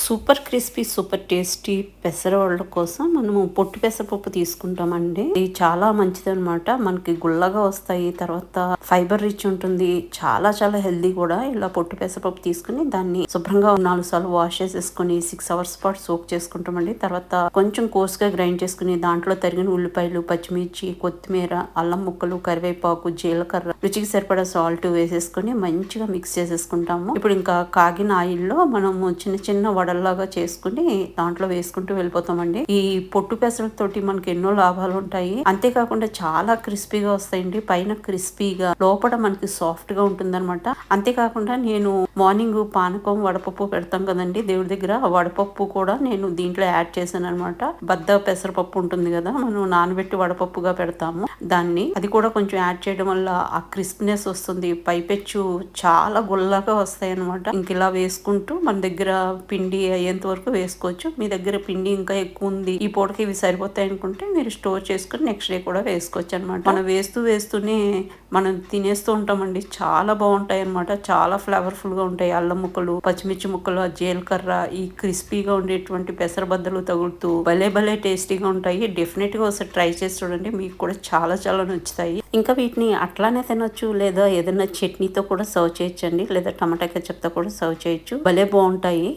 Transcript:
Super crispy super tasty పెసరవళ్ళ కోసం మనము పొట్టు పెసరపప్పు తీసుకుంటామండి. ఇది చాలా మంచిది అనమాట. మనకి గుల్లగా వస్తాయి, తర్వాత ఫైబర్ రిచ్ ఉంటుంది, చాలా చాలా హెల్దీ కూడా. ఇలా పొట్టు పెసరపప్పు తీసుకుని దాన్ని శుభ్రంగా 4 సార్లు వాష్ చేసేసుకుని 6 అవర్స్ పాటు సోక్ చేసుకుంటామండి. తర్వాత కొంచెం కోర్స్గా గ్రైండ్ చేసుకుని దాంట్లో తరిగిన ఉల్లిపాయలు, పచ్చిమిర్చి, కొత్తిమీర, అల్లం ముక్కలు, కరివేపాకు, జీలకర్ర, రుచికి సరిపడా సాల్ట్ వేసేసుకుని మంచిగా మిక్స్ చేసేసుకుంటాము. ఇప్పుడు ఇంకా కాగిన ఆయిల్లో మనము చిన్న చిన్న వడల్లాగా చేసుకుని దాంట్లో వేసుకుంటూ వెళ్ళిపోతామండి. ఈ పొట్టు పెసరతోటి మనకి ఎన్నో లాభాలు ఉంటాయి. అంతేకాకుండా చాలా క్రిస్పీగా వస్తాయండి. పైన క్రిస్పీగా, లోపల మనకి సాఫ్ట్ గా ఉంటుందన్నమాట. అంతేకాకుండా నేను మార్నింగ్ పానకం వడపప్పు పెడతాం కదండి దేవుడి దగ్గర, ఆ వడపప్పు కూడా నేను దీంట్లో యాడ్ చేశాను అనమాట. బద్ద పెసరపప్పు ఉంటుంది కదా, మనం నానబెట్టి వడపప్పుగా పెడతాము దాన్ని, అది కూడా కొంచెం యాడ్ చేయడం వల్ల ఆ క్రిస్పీనెస్ వస్తుంది. పైపెచ్చు చాలా గుల్లగా వస్తాయి అనమాట. ఇంక ఇలా వేసుకుంటూ మన దగ్గర పిండి అయ్యేంత వరకు వేసుకోవచ్చు. మీ దగ్గర పిండి ఇంకా ఎక్కువ ఉంది, ఈ పూటకి ఇవి సరిపోతాయి అనుకుంటే మీరు స్టోర్ చేసుకుని నెక్స్ట్ డే కూడా వేసుకోవచ్చు అనమాట. మనం వేస్తూనే మనం తినేస్తూ ఉంటామండి. చాలా బాగుంటాయి అనమాట. చాలా ఫ్లేవర్ఫుల్ గా ఉంటాయి. అల్లం ముక్కలు, పచ్చిమిర్చి ముక్కలు, ఆ జీలకర్ర, ఈ క్రిస్పీగా ఉండేటువంటి పెసరబద్దలు తగులుతూ భలే టేస్టీగా ఉంటాయి. డెఫినెట్ గా ఒకసారి ట్రై చేసి చూడండి, మీకు కూడా చాలా చాలా నచ్చుతాయి. ఇంకా వీటిని అట్లానే తినొచ్చు, లేదా ఏదైనా చట్నీతో కూడా సర్వ్ చేయొచ్చండి, లేదా టమాటా కెచప్ తో కూడా సర్వ్ చేయొచ్చు. భలే బాగుంటాయి.